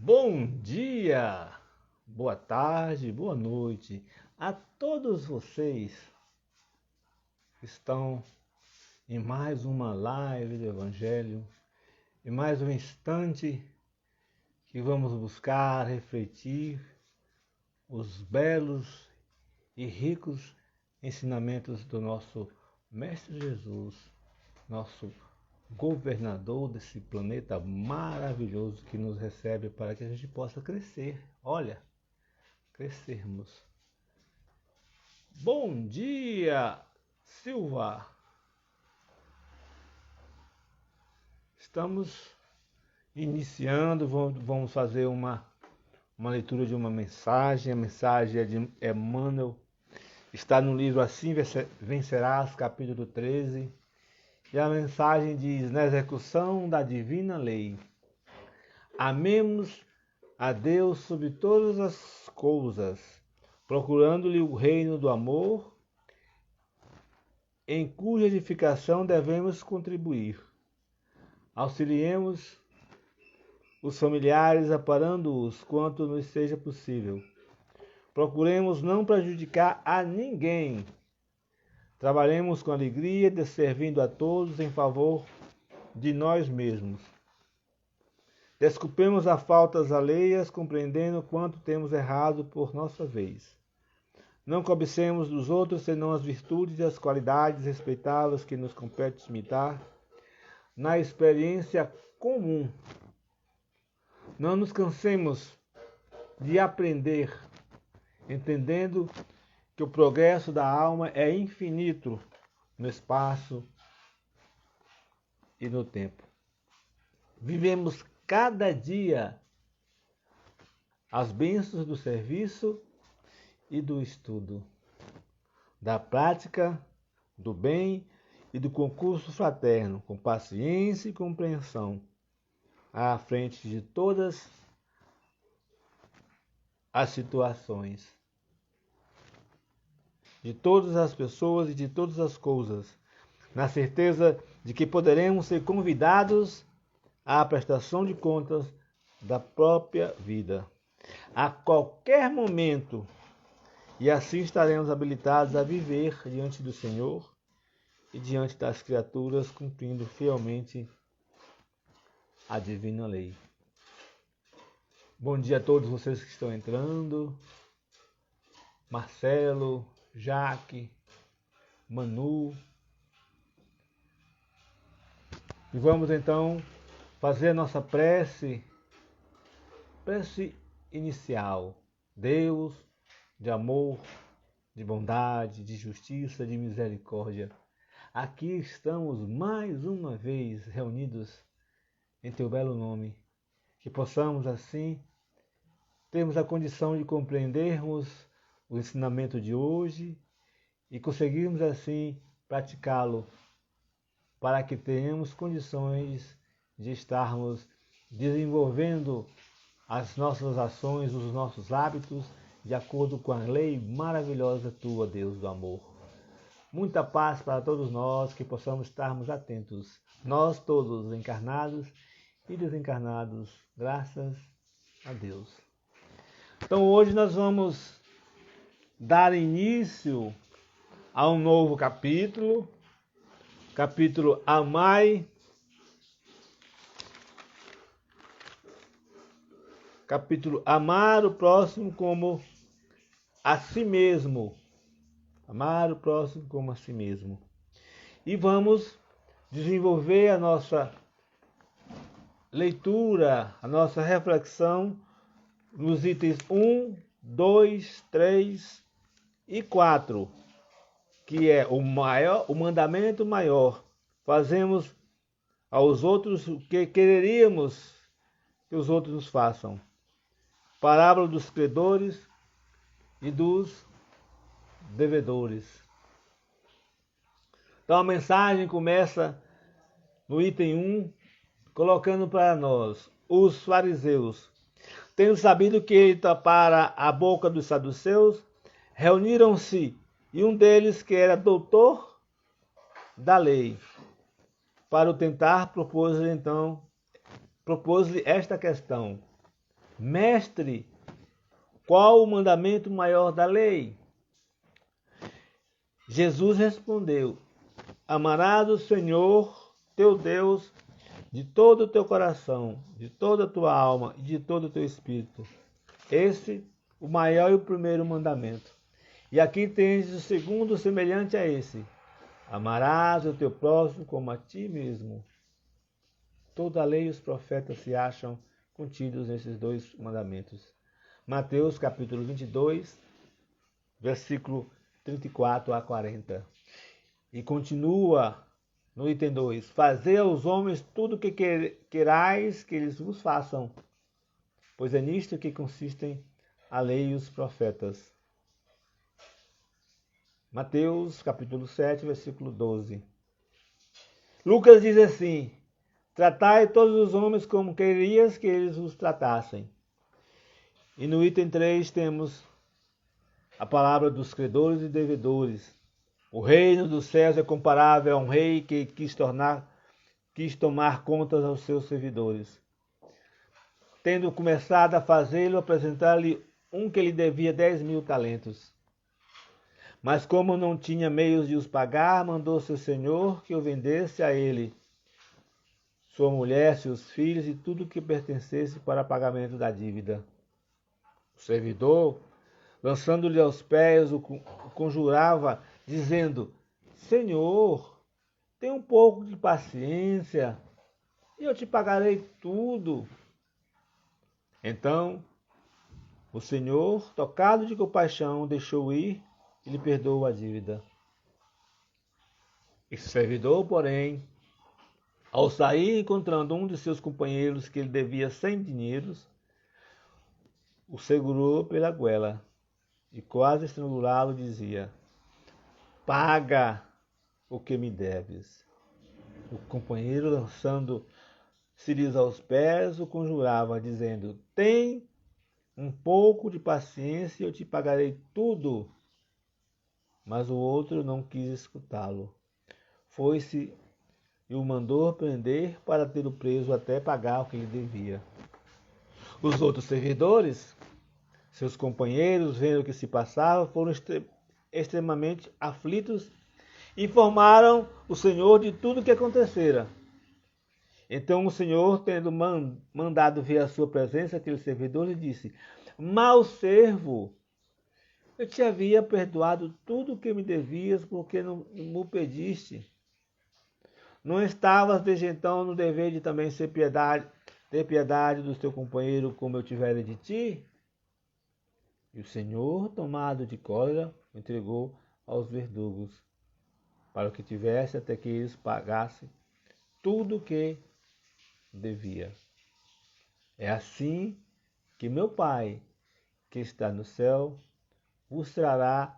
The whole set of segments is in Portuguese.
Bom dia, boa tarde, boa noite a todos vocês que estão em mais uma live do Evangelho, em mais um instante que vamos buscar refletir os belos e ricos ensinamentos do nosso Mestre Jesus, nosso governador desse planeta maravilhoso que nos recebe para que a gente possa crescer. Olha, crescermos. Bom dia, Silva! Estamos iniciando, vamos fazer uma leitura de uma mensagem. A mensagem é de Emmanuel, está no livro Assim Vencerás, capítulo 13. E a mensagem diz: na execução da divina lei, amemos a Deus sobre todas as coisas, procurando-lhe o reino do amor, em cuja edificação devemos contribuir. Auxiliemos os familiares, amparando-os quanto nos seja possível. Procuremos não prejudicar a ninguém. Trabalhemos com alegria, servindo a todos em favor de nós mesmos. Desculpemos as faltas alheias, compreendendo quanto temos errado por nossa vez. Não cobicemos dos outros senão as virtudes e as qualidades respeitáveis que nos compete imitar na experiência comum. Não nos cansemos de aprender, entendendo que o progresso da alma é infinito no espaço e no tempo. Vivemos cada dia as bênçãos do serviço e do estudo, da prática, do bem e do concurso fraterno, com paciência e compreensão, à frente de todas as situações, de todas as pessoas e de todas as coisas, na certeza de que poderemos ser convidados à prestação de contas da própria vida, a qualquer momento, e assim estaremos habilitados a viver diante do Senhor e diante das criaturas, cumprindo fielmente a divina lei. Bom dia a todos vocês que estão entrando. Marcelo, Jaque, Manu. E vamos então fazer a nossa prece inicial. Deus, de amor, de bondade, de justiça, de misericórdia, aqui estamos mais uma vez reunidos em Teu belo nome, que possamos assim termos a condição de compreendermos o ensinamento de hoje e conseguirmos assim praticá-lo, para que tenhamos condições de estarmos desenvolvendo as nossas ações, os nossos hábitos, de acordo com a lei maravilhosa Tua, Deus do amor. Muita paz para todos nós, que possamos estarmos atentos, nós todos encarnados e desencarnados, graças a Deus. Então hoje nós vamos dar início a um novo capítulo, capítulo Amai, capítulo Amar o próximo como a si mesmo. Amar o próximo como a si mesmo. E vamos desenvolver a nossa leitura, a nossa reflexão nos itens 1, 2, 3 e 4, que é o mandamento maior. Fazemos aos outros o que quereríamos que os outros nos façam. Parábola dos credores e dos devedores. Então a mensagem começa no item 1, colocando para nós: os fariseus, tendo sabido que ele tapara a boca dos saduceus, reuniram-se, e um deles, que era doutor da lei, para o tentar, propôs-lhe esta questão: Mestre, qual o mandamento maior da lei? Jesus respondeu: Amarás o Senhor teu Deus de todo o teu coração, de toda a tua alma e de todo o teu espírito. Esse o maior e o primeiro mandamento. E aqui tens o segundo semelhante a esse: amarás o teu próximo como a ti mesmo. Toda a lei e os profetas se acham contidos nesses dois mandamentos. Mateus capítulo 22, versículo 34 a 40. E continua no item 2: Fazei aos homens tudo o que querais que eles vos façam, pois é nisto que consistem a lei e os profetas. Mateus capítulo 7, versículo 12. Lucas diz assim: Tratai todos os homens como querias que eles vos tratassem. E no item 3 temos a palavra dos credores e devedores. O reino dos céus é comparável a um rei que quis tomar contas aos seus servidores. Tendo começado a fazê-lo, apresentar-lhe um que lhe devia 10.000 talentos. Mas como não tinha meios de os pagar, mandou seu senhor que o vendesse a ele, sua mulher, seus filhos e tudo que pertencesse para pagamento da dívida. O servidor, lançando-lhe aos pés, o conjurava, dizendo: Senhor, tenha um pouco de paciência e eu te pagarei tudo. Então, o Senhor, tocado de compaixão, deixou ir e lhe perdoou a dívida. Esse servidor, porém, ao sair, encontrando um de seus companheiros que lhe devia 100 dinheiros, o segurou pela goela e, quase estrangulá-lo, dizia: Paga o que me deves. O companheiro, lançando-se-lhes aos pés, o conjurava, dizendo: Tem um pouco de paciência e eu te pagarei tudo. Mas o outro não quis escutá-lo. Foi-se e o mandou prender para ter o preso até pagar o que lhe devia. Os outros servidores, seus companheiros, vendo o que se passava, foram extremamente aflitos e informaram o Senhor de tudo o que acontecera. Então o Senhor, tendo mandado ver a sua presença, aquele servidor lhe disse: Mau servo, eu te havia perdoado tudo o que me devias, porque não me pediste. Não estavas desde então no dever de também ter piedade do teu companheiro como eu tivera de ti? E o Senhor, tomado de cólera, o entregou aos verdugos, para o que tivesse até que eles pagassem tudo o que devia. É assim que meu Pai, que está no céu, vos trará,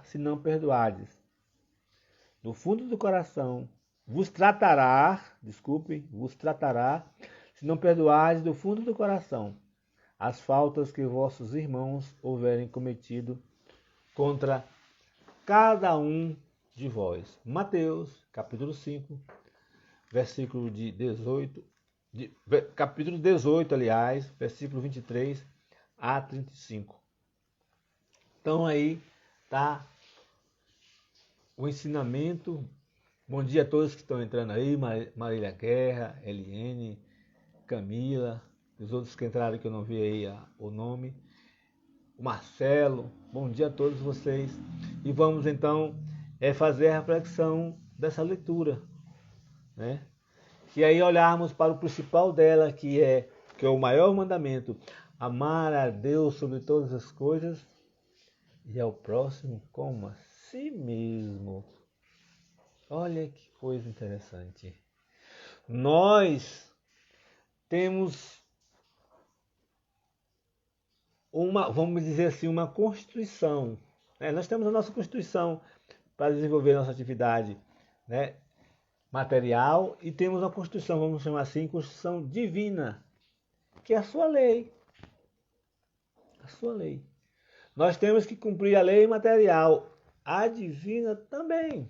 se não perdoardes. Do fundo do coração, vos tratará, se não perdoardes do fundo do coração as faltas que vossos irmãos houverem cometido contra cada um de vós. Mateus, capítulo 5, versículo de 18, capítulo 18, aliás, versículo 23 a 35. Então aí tá o ensinamento. Bom dia a todos que estão entrando aí, Marília Guerra, Eliene, Camila, os outros que entraram que eu não vi aí o nome, o Marcelo, bom dia a todos vocês. E vamos então fazer a reflexão dessa leitura, né? E aí olharmos para o principal dela, que é o maior mandamento: amar a Deus sobre todas as coisas e ao próximo como a si mesmo. Olha que coisa interessante. Nós temos vamos dizer assim, uma constituição. Né? Nós temos a nossa constituição para desenvolver nossa atividade, né, material, e temos a constituição, vamos chamar assim, constituição divina, que é a sua lei. A sua lei. Nós temos que cumprir a lei material, a divina também.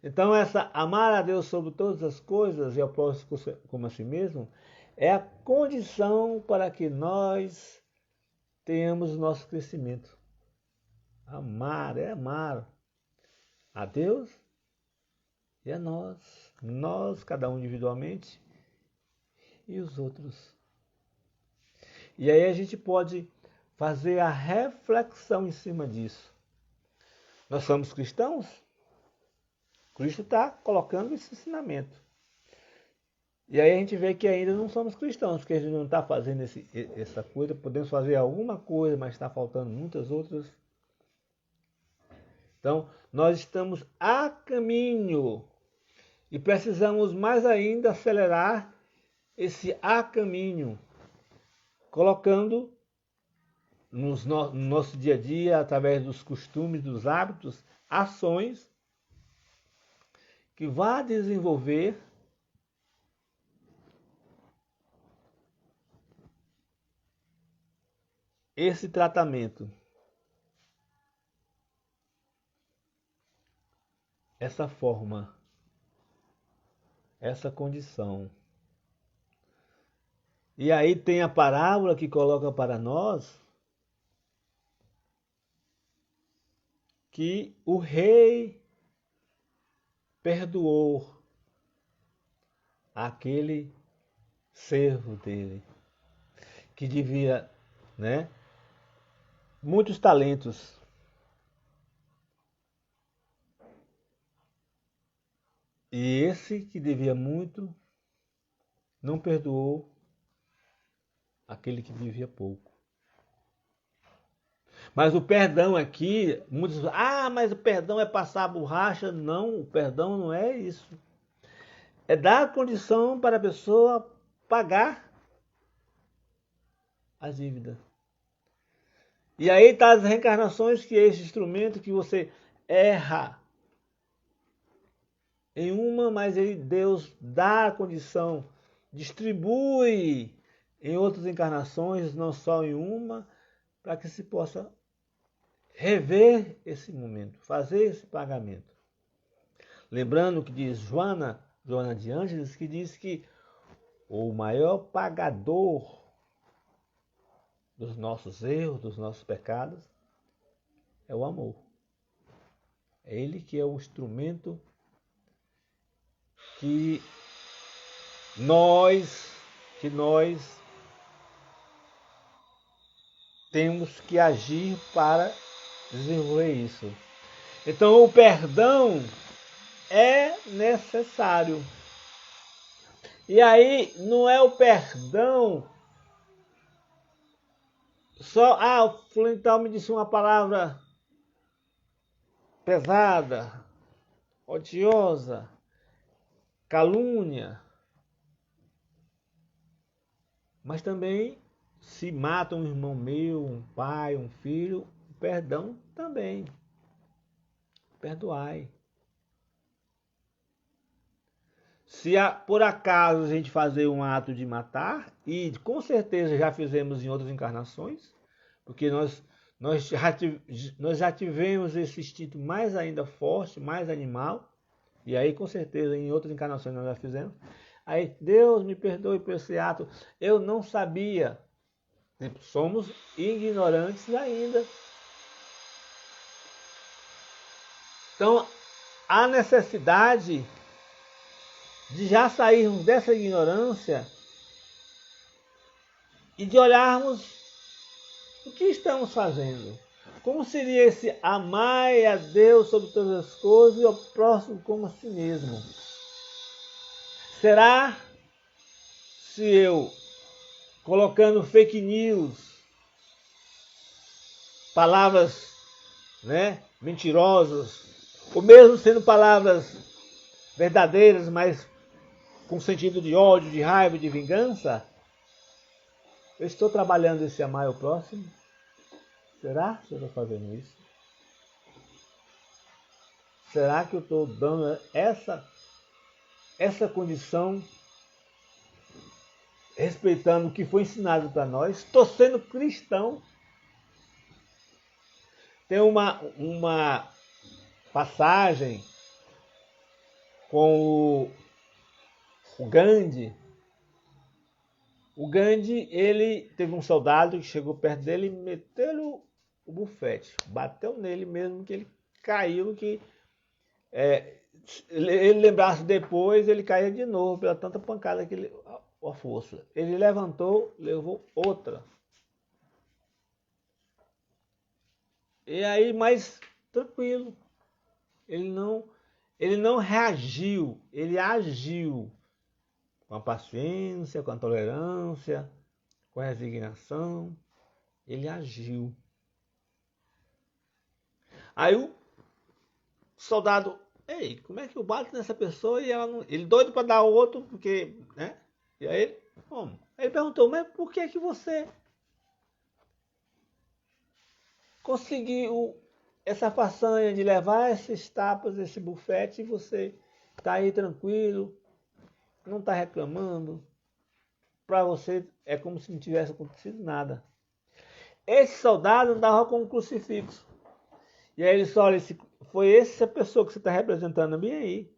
Então, essa amar a Deus sobre todas as coisas e ao próximo como a si mesmo é a condição para que nós tenhamos o nosso crescimento. Amar é amar a Deus e a nós. Nós, cada um individualmente, e os outros. E aí a gente pode fazer a reflexão em cima disso. Nós somos cristãos? Cristo está colocando esse ensinamento. E aí a gente vê que ainda não somos cristãos, porque a gente não está fazendo essa coisa. Podemos fazer alguma coisa, mas está faltando muitas outras. Então, nós estamos a caminho e precisamos mais ainda acelerar esse a caminho, colocando no nosso dia a dia, através dos costumes, dos hábitos, ações que vá desenvolver esse tratamento, essa forma, essa condição. E aí tem a parábola que coloca para nós que o rei perdoou aquele servo dele, que devia, muitos talentos. E esse que devia muito não perdoou aquele que devia pouco. Mas o perdão aqui, muitos dizem, mas o perdão é passar a borracha. Não, o perdão não é isso. É dar a condição para a pessoa pagar as dívidas. E aí está as reencarnações, que é esse instrumento que você erra em uma, mas Deus dá a condição, distribui em outras encarnações, não só em uma, para que se possa rever esse momento, fazer esse pagamento. Lembrando que diz Joana de Ângeles, que diz que o maior pagador dos nossos erros, dos nossos pecados, é o amor. É ele que é o instrumento que nós temos que agir para desenvolver isso. Então o perdão é necessário. E aí não é o perdão só, o fulano tal me disse uma palavra pesada, odiosa, calúnia. Mas também, se mata um irmão meu, um pai, um filho, perdão também. Perdoai. Se por acaso a gente fazer um ato de matar, e com certeza já fizemos em outras encarnações, porque nós já tivemos esse instinto mais ainda forte, mais animal, e aí com certeza em outras encarnações nós já fizemos. Aí, Deus me perdoe por esse ato, eu não sabia. Somos ignorantes ainda. Então, a necessidade de já sairmos dessa ignorância e de olharmos o que estamos fazendo. Como seria esse amar a Deus sobre todas as coisas e ao próximo como a si mesmo? Será se eu, colocando fake news, palavras mentirosas, ou mesmo sendo palavras verdadeiras, mas com sentido de ódio, de raiva, de vingança, eu estou trabalhando esse amar ao próximo? Será que eu estou fazendo isso? Será que eu estou dando essa condição, respeitando o que foi ensinado para nós? Estou sendo cristão. Tem uma passagem com o Gandhi. O Gandhi, ele teve um soldado que chegou perto dele e meteu o bufete. Bateu nele mesmo, que ele caiu, que ele lembrasse depois, ele caía de novo pela tanta pancada que ele, a força. Ele levantou, levou outra. E aí, mais tranquilo. Ele não reagiu, ele agiu com a paciência, com a tolerância, com a resignação. Ele agiu. Aí o soldado, ei, como é que eu bato nessa pessoa e ela não... Ele doido para dar outro, porque, né? E aí ele, como? Ele perguntou, mas por que você conseguiu essa façanha de levar esses tapas, esse bufete, e você tá aí tranquilo, não tá reclamando? Para você é como se não tivesse acontecido nada. Esse soldado andava com um crucifixo. E aí ele disse, olha, foi essa pessoa que você está representando a mim aí.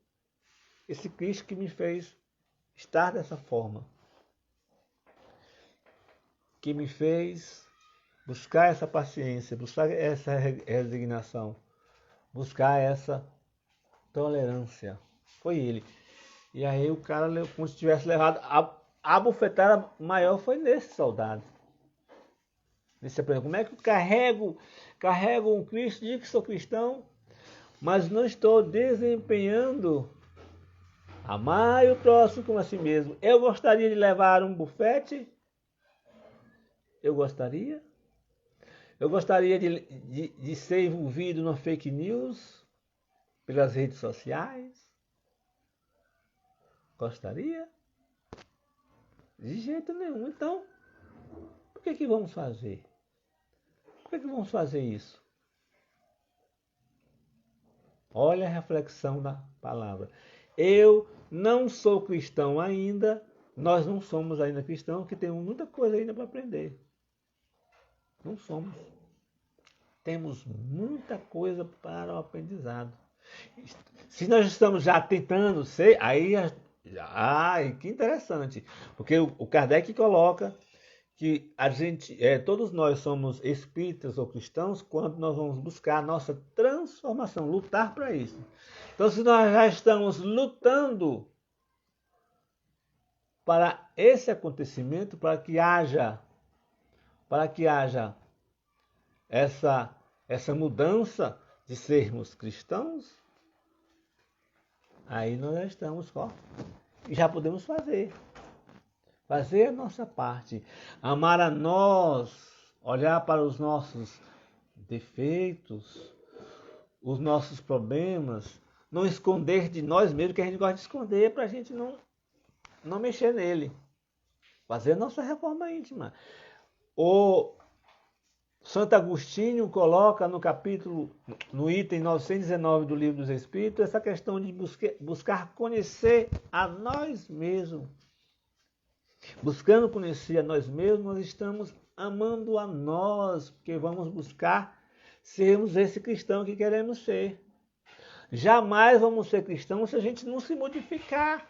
Esse Cristo que me fez estar dessa forma. Que me fez buscar essa paciência, buscar essa resignação, buscar essa tolerância. Foi ele. E aí o cara, como se tivesse levado... A bufetada maior foi nesse soldado. Você pergunta, como é que eu carrego um Cristo, digo que sou cristão, mas não estou desempenhando amar o próximo como a si mesmo. Eu gostaria de levar um bufete? Eu gostaria? Eu gostaria de ser envolvido na fake news pelas redes sociais? Gostaria? De jeito nenhum. Então, por que vamos fazer? Por que vamos fazer isso? Olha a reflexão da palavra. Eu não sou cristão ainda, nós não somos ainda cristãos, que temos muita coisa ainda para aprender. Não somos. Temos muita coisa para o aprendizado. Se nós estamos já tentando ser, aí, que interessante, porque o Kardec coloca que a gente, todos nós somos espíritas ou cristãos quando nós vamos buscar a nossa transformação, lutar para isso. Então, se nós já estamos lutando para esse acontecimento, para que haja essa mudança de sermos cristãos, aí nós já estamos e já podemos fazer a nossa parte, amar a nós, olhar para os nossos defeitos, os nossos problemas, não esconder de nós mesmos, que a gente gosta de esconder, para a gente não mexer nele, fazer a nossa reforma íntima. O Santo Agostinho coloca no item 919 do Livro dos Espíritos, essa questão de buscar conhecer a nós mesmos. Buscando conhecer a nós mesmos, nós estamos amando a nós, porque vamos buscar sermos esse cristão que queremos ser. Jamais vamos ser cristãos se a gente não se modificar.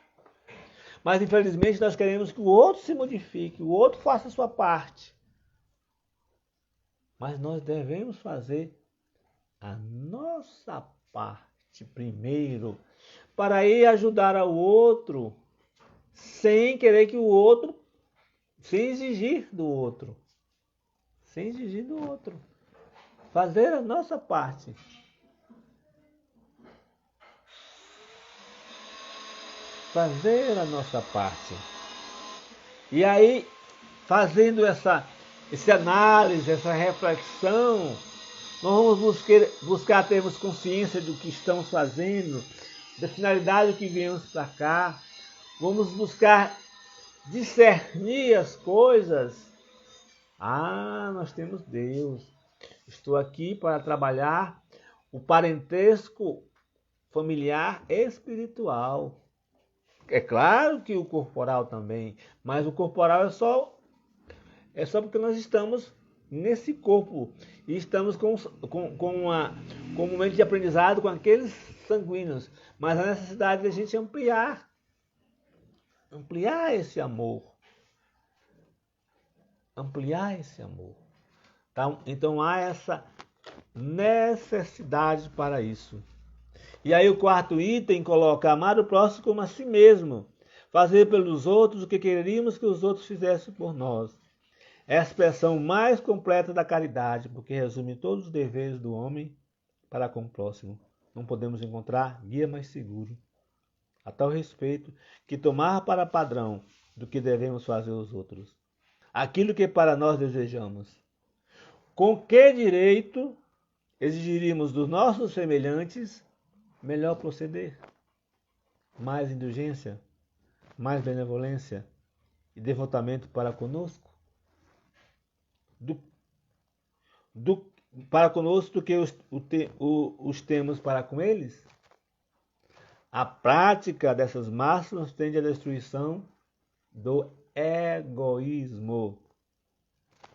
Mas, infelizmente, nós queremos que o outro se modifique, o outro faça a sua parte. Mas nós devemos fazer a nossa parte primeiro, para ir ajudar ao outro, sem querer que o outro, sem exigir do outro. Fazer a nossa parte. Fazer a nossa parte. E aí, fazendo essa análise, essa reflexão, nós vamos buscar termos consciência do que estamos fazendo, da finalidade que viemos para cá. Vamos buscar discernir as coisas. Nós temos Deus. Estou aqui para trabalhar o parentesco familiar espiritual. É claro que o corporal também, mas o corporal é só porque nós estamos nesse corpo e estamos com com um momento de aprendizado com aqueles sanguíneos, mas a necessidade de a gente ampliar esse amor. Ampliar esse amor. Tá? Então há essa necessidade para isso. E aí o quarto item coloca amar o próximo como a si mesmo, fazer pelos outros o que queríamos que os outros fizessem por nós. É a expressão mais completa da caridade, porque resume todos os deveres do homem para com o próximo. Não podemos encontrar guia mais seguro, a tal respeito, que tomar para padrão do que devemos fazer aos outros aquilo que para nós desejamos. Com que direito exigiríamos dos nossos semelhantes melhor proceder? Mais indulgência, mais benevolência e devotamento para conosco? Para conosco do que os temos para com eles? A prática dessas máximas tende à destruição do egoísmo,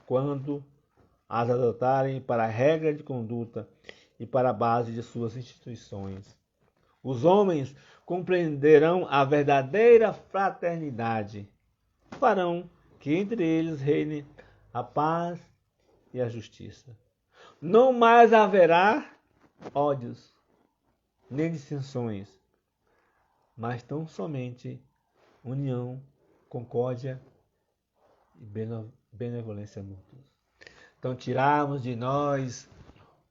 quando as adotarem para a regra de conduta e para a base de suas instituições. Os homens compreenderão a verdadeira fraternidade, farão que entre eles reine a paz e a justiça. Não mais haverá ódios, nem dissensões, mas tão somente união, concórdia e benevolência mútua. Então tirarmos de nós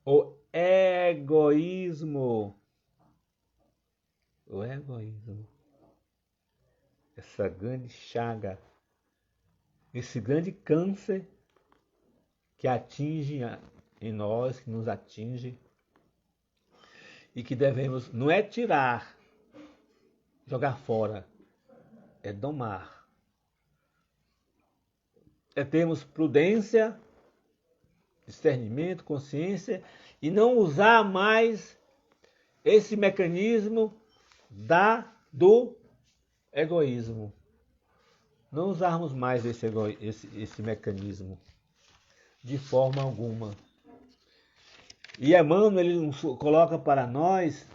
o egoísmo. O egoísmo. Essa grande chaga, esse grande câncer que atinge em nós, que nos atinge, e que devemos, não é tirar, jogar fora, é domar. É termos prudência, discernimento, consciência, e não usar mais esse mecanismo do egoísmo. Não usarmos mais esse mecanismo de forma alguma. E Emmanuel ele coloca para nós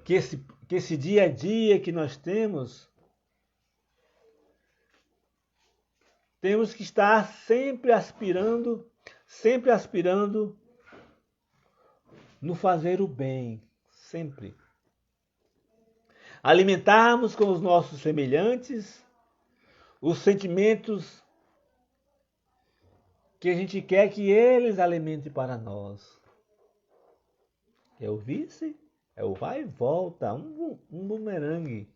que esse dia a dia que nós temos que estar sempre aspirando no fazer o bem, sempre. Alimentarmos com os nossos semelhantes os sentimentos que a gente quer que eles alimentem para nós. É o vice, é o vai e volta, um bumerangue.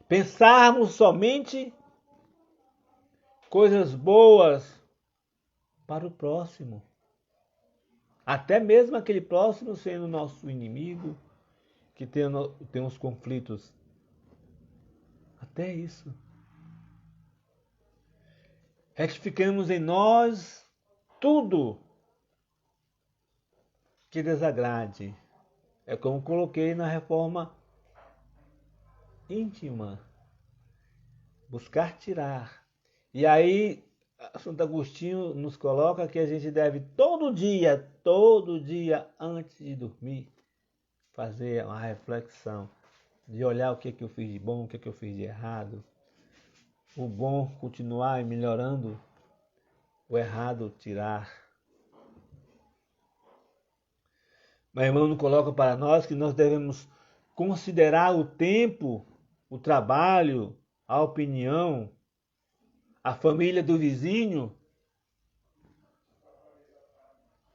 Pensarmos somente coisas boas para o próximo. Até mesmo aquele próximo sendo nosso inimigo, que tem uns conflitos. Até isso. Retificamos em nós tudo que desagrade. É como coloquei na reforma íntima. Buscar tirar. E aí, Santo Agostinho nos coloca que a gente deve todo dia, antes de dormir, fazer uma reflexão, de olhar o que eu fiz de bom, o que eu fiz de errado. O bom continuar melhorando, o errado tirar. Mas irmão não coloca para nós que nós devemos considerar o tempo, o trabalho, a opinião, a família do vizinho,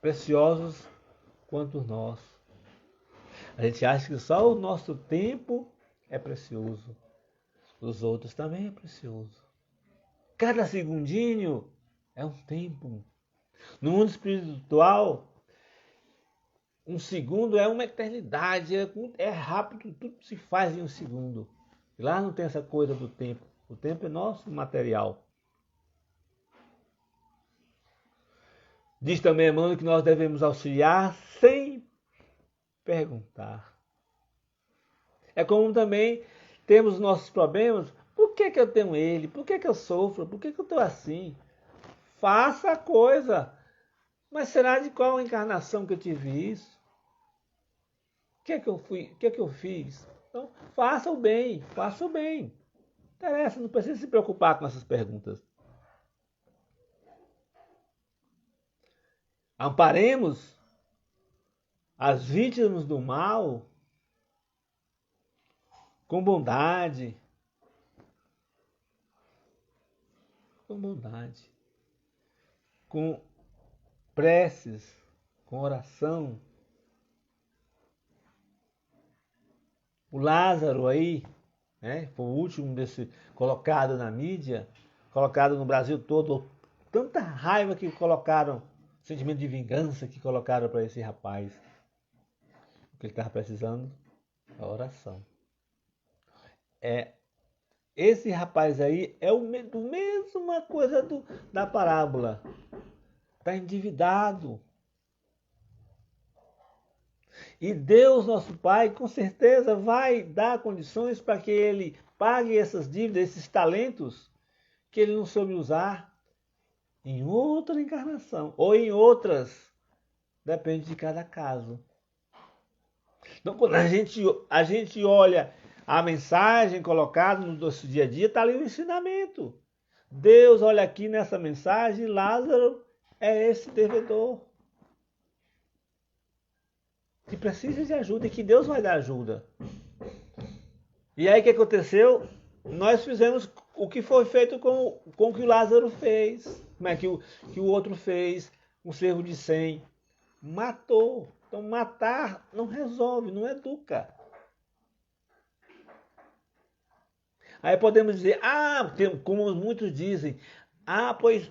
preciosos quanto nós. A gente acha que só o nosso tempo é precioso. Os outros também é precioso. Cada segundinho é um tempo. No mundo espiritual, um segundo é uma eternidade. É rápido, tudo se faz em um segundo. Lá não tem essa coisa do tempo. O tempo é nosso material. Diz também Emmanuel que nós devemos auxiliar sem perguntar. É como também temos nossos problemas. Por que eu tenho ele? Por que eu sofro? Por que eu estou assim? Faça a coisa. Mas será de qual encarnação que eu tive isso? O que é que eu fui? O que é que eu fiz? Então, faça o bem, faça o bem. Não interessa, não precisa se preocupar com essas perguntas. Amparemos as vítimas do mal com bondade. Com bondade. Com preces, com oração. O Lázaro aí, né, foi o último desse colocado na mídia, colocado no Brasil todo, tanta raiva que colocaram, sentimento de vingança que colocaram para esse rapaz. O que ele estava precisando? A oração. Esse rapaz aí é do mesma coisa da parábola. Está endividado. E Deus, nosso Pai, com certeza vai dar condições para que ele pague essas dívidas, esses talentos que ele não soube usar em outra encarnação ou em outras. Depende de cada caso. Então, quando a gente olha a mensagem colocada no nosso dia a dia, está ali o ensinamento. Deus olha aqui nessa mensagem, Lázaro é esse devedor que precisa de ajuda e que Deus vai dar ajuda. E aí o que aconteceu? Nós fizemos o que foi feito com o que o Lázaro fez. Como é que o outro fez? Um servo de 100. Matou. Então matar não resolve, não educa. Aí podemos dizer, como muitos dizem, pois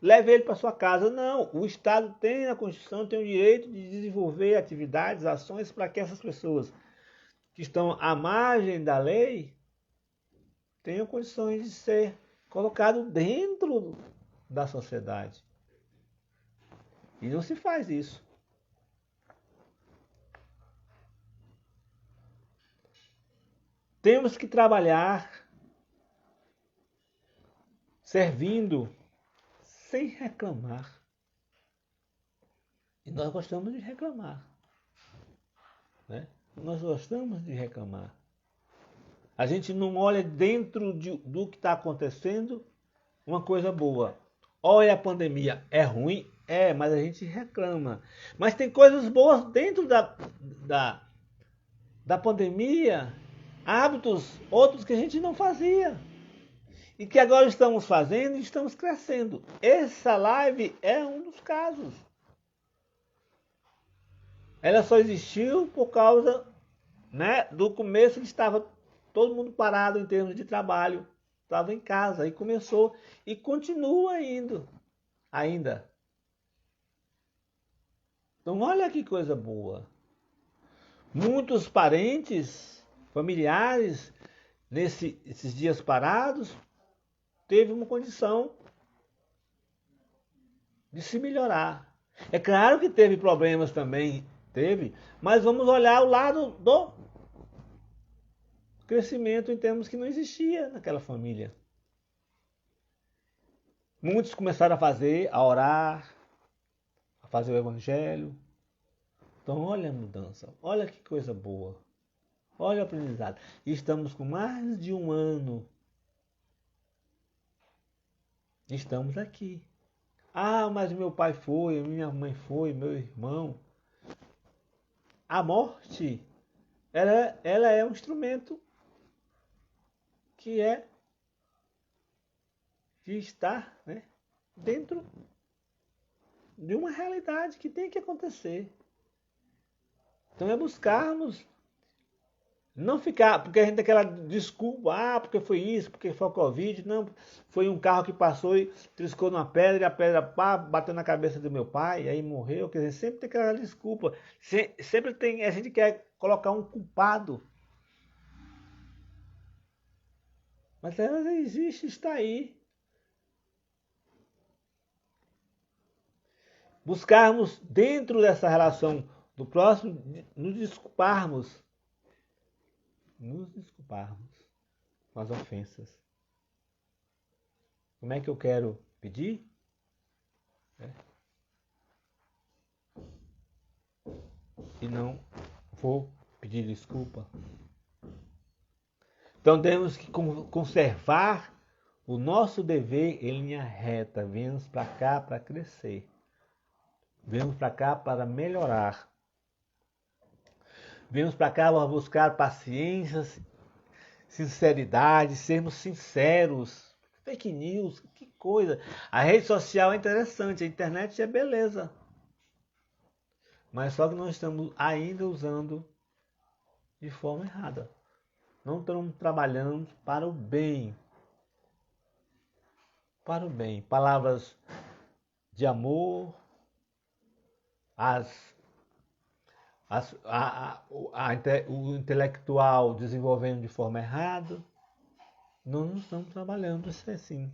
leve ele para sua casa. Não, o Estado tem a Constituição, tem o direito de desenvolver atividades, ações para que essas pessoas que estão à margem da lei tenham condições de ser colocado dentro da sociedade. E não se faz isso. Temos que trabalhar servindo sem reclamar. E nós gostamos de reclamar. Né? Nós gostamos de reclamar. A gente não olha dentro do que está acontecendo uma coisa boa. Olha a pandemia, é ruim? É, mas a gente reclama. Mas tem coisas boas dentro da pandemia, hábitos, outros que a gente não fazia. E que agora estamos fazendo e estamos crescendo. Essa live é um dos casos. Ela só existiu por causa, né, do começo que estava todo mundo parado em termos de trabalho. Estava em casa e começou e continua indo ainda. Então olha que coisa boa. Muitos parentes, familiares, nesses dias parados, teve uma condição de se melhorar. É claro que teve problemas também, mas vamos olhar o lado do crescimento em termos que não existia naquela família. Muitos começaram a orar, a fazer o evangelho. Então olha a mudança, olha que coisa boa, olha o aprendizado. E estamos com mais de um ano. Estamos aqui. Mas meu pai foi, minha mãe foi, meu irmão. A morte, ela é um instrumento que é de estar, né, dentro de uma realidade que tem que acontecer. Então é buscarmos não ficar, porque a gente tem aquela desculpa, porque foi isso, porque foi o Covid, não, foi um carro que passou e triscou numa pedra, e a pedra bateu na cabeça do meu pai, e aí morreu, quer dizer, sempre tem aquela desculpa, sempre tem, a gente quer colocar um culpado, mas ela existe, está aí. Buscarmos dentro dessa relação do próximo, nos desculparmos com as ofensas. Como é que eu quero pedir? e não vou pedir desculpa. Então temos que conservar o nosso dever em linha reta. Viemos para cá para crescer. Viemos para cá para melhorar. Viemos para cá para buscar paciência, sinceridade, sermos sinceros. Fake news, que coisa. A rede social é interessante, a internet é beleza. Mas só que nós estamos ainda usando de forma errada. Não estamos trabalhando para o bem. Para o bem. Palavras de amor, o intelectual desenvolvendo de forma errada. Não estamos trabalhando assim.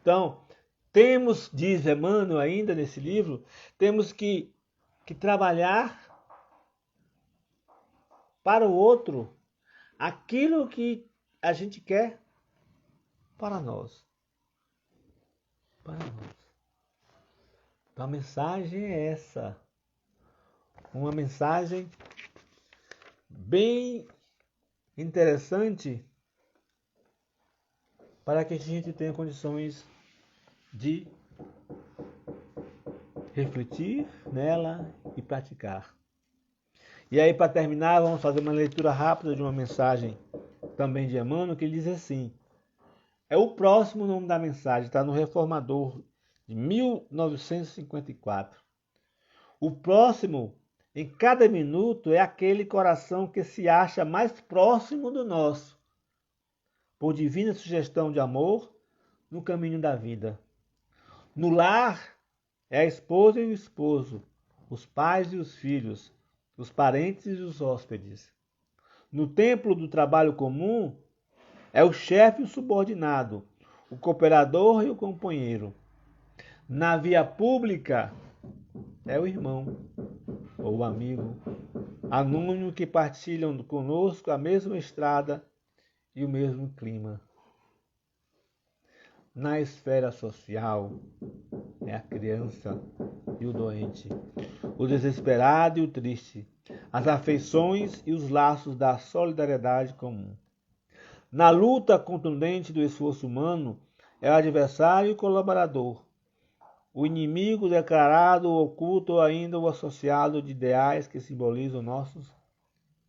Então, temos, diz Emmanuel ainda nesse livro, temos que trabalhar para o outro aquilo que a gente quer para nós. Para nós. Então a mensagem é essa. Uma mensagem bem interessante para que a gente tenha condições de refletir nela e praticar. E aí, para terminar, vamos fazer uma leitura rápida de uma mensagem também de Emmanuel, que ele diz assim: é o próximo nome da mensagem, está no Reformador de 1954. O próximo, em cada minuto, é aquele coração que se acha mais próximo do nosso, por divina sugestão de amor, no caminho da vida. No lar, é a esposa e o esposo, os pais e os filhos, os parentes e os hóspedes. No templo do trabalho comum, é o chefe e o subordinado, o cooperador e o companheiro. Na via pública, é o irmão ou o amigo, anônimo que partilham conosco a mesma estrada e o mesmo clima. Na esfera social, é a criança e o doente, o desesperado e o triste, as afeições e os laços da solidariedade comum. Na luta contundente do esforço humano, é o adversário e o colaborador, o inimigo declarado, o oculto ou ainda o associado de ideais que simbolizam nossos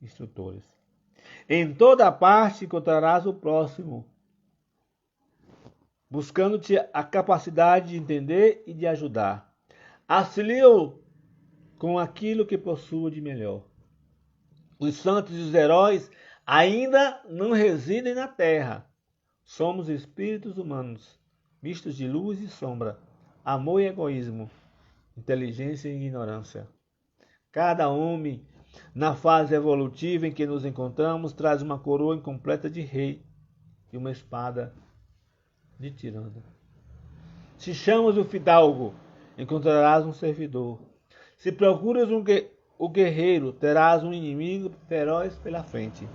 instrutores. Em toda parte encontrarás o próximo, buscando-te a capacidade de entender e de ajudar. Auxilia-o com aquilo que possua de melhor. Os santos e os heróis ainda não residem na terra. Somos espíritos humanos, mistos de luz e sombra, amor e egoísmo, inteligência e ignorância. Cada homem, na fase evolutiva em que nos encontramos, traz uma coroa incompleta de rei e uma espada de tirano. Se chamas o fidalgo, encontrarás um servidor. Se procuras o guerreiro, terás um inimigo feroz pela frente.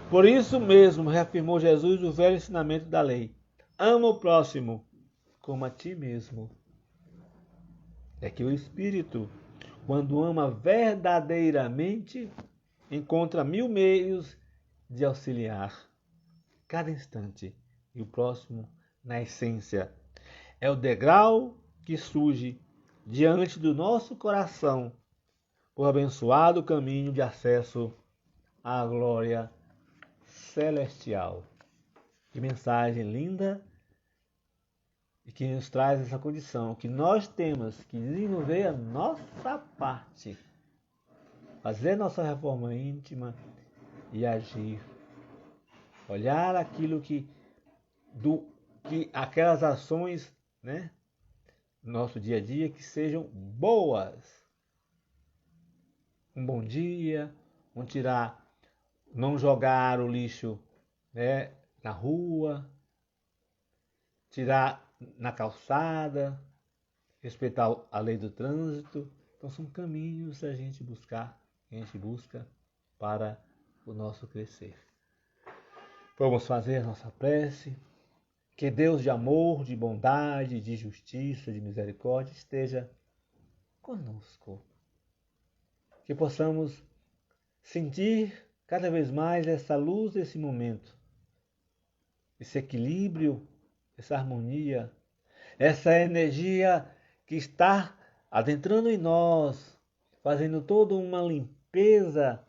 Por isso mesmo, reafirmou Jesus o velho ensinamento da lei: ama o próximo como a ti mesmo. É que o espírito, quando ama verdadeiramente, encontra 1000 meios de auxiliar cada instante. E o próximo, na essência, é o degrau que surge diante do nosso coração, por abençoado caminho de acesso à glória celestial. Que mensagem linda e que nos traz essa condição, que nós temos que desenvolver a nossa parte, fazer nossa reforma íntima e agir. Olhar aquilo que aquelas ações, né, no nosso dia a dia, que sejam boas. Um bom dia, não jogar o lixo, né, na rua, tirar na calçada, respeitar a lei do trânsito. Então são caminhos a gente busca para o nosso crescer. Vamos fazer a nossa prece. Que Deus de amor, de bondade, de justiça, de misericórdia esteja conosco. que possamos sentir cada vez mais essa luz, esse momento, esse equilíbrio, essa harmonia, essa energia que está adentrando em nós, fazendo toda uma limpeza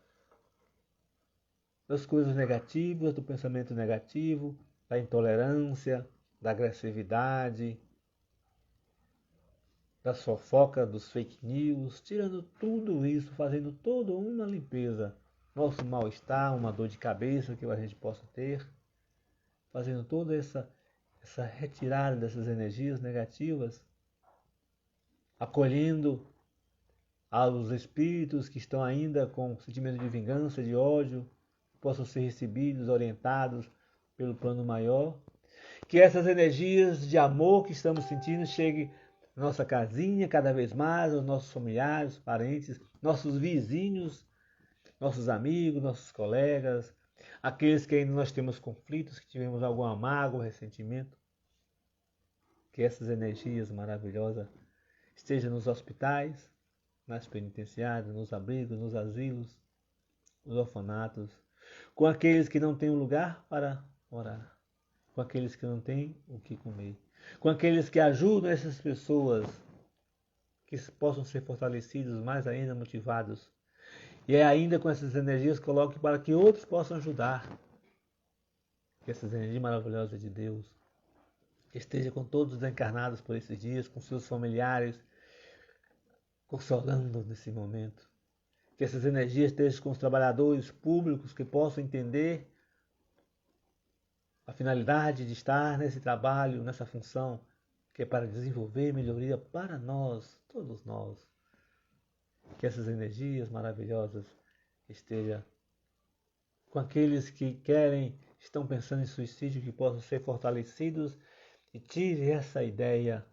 das coisas negativas, do pensamento negativo, da intolerância, da agressividade, da fofoca, dos fake news, tirando tudo isso, fazendo toda uma limpeza. Nosso mal-estar, uma dor de cabeça que a gente possa ter, fazendo toda essa retirada dessas energias negativas, acolhendo aos espíritos que estão ainda com sentimento de vingança, de ódio, possam ser recebidos, orientados pelo plano maior. Que essas energias de amor que estamos sentindo cheguem à nossa casinha cada vez mais, aos nossos familiares, parentes, nossos vizinhos, nossos amigos, nossos colegas, aqueles que ainda nós temos conflitos, que tivemos alguma mágoa, ressentimento. Que essas energias maravilhosas estejam nos hospitais, nas penitenciárias, nos abrigos, nos asilos, nos orfanatos, com aqueles que não têm um lugar para morar, com aqueles que não têm o que comer, com aqueles que ajudam essas pessoas, que possam ser fortalecidos, mais ainda motivados, e ainda com essas energias coloque para que outros possam ajudar. Que essas energias maravilhosas de Deus esteja com todos os encarnados por esses dias, com seus familiares, consolando nesse momento. Que essas energias estejam com os trabalhadores públicos que possam entender a finalidade de estar nesse trabalho, nessa função, que é para desenvolver melhoria para nós, todos nós. Que essas energias maravilhosas estejam com aqueles que querem, estão pensando em suicídio, que possam ser fortalecidos e tire essa ideia.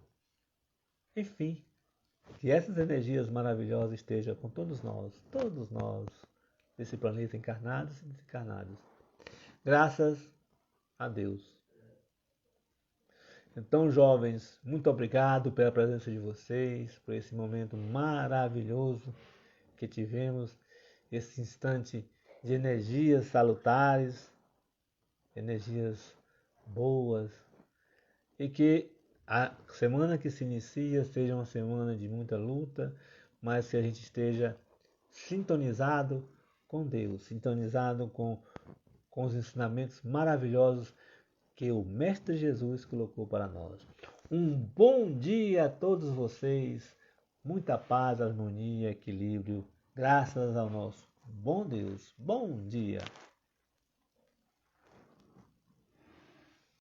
Enfim, que essas energias maravilhosas estejam com todos nós, desse planeta, encarnados e desencarnados. Graças a Deus. Então, jovens, muito obrigado pela presença de vocês, por esse momento maravilhoso que tivemos, esse instante de energias salutares, energias boas, e que a semana que se inicia seja uma semana de muita luta, mas que a gente esteja sintonizado com Deus, sintonizado com os ensinamentos maravilhosos que o Mestre Jesus colocou para nós. Um bom dia a todos vocês, muita paz, harmonia, equilíbrio, graças ao nosso bom Deus. Bom dia!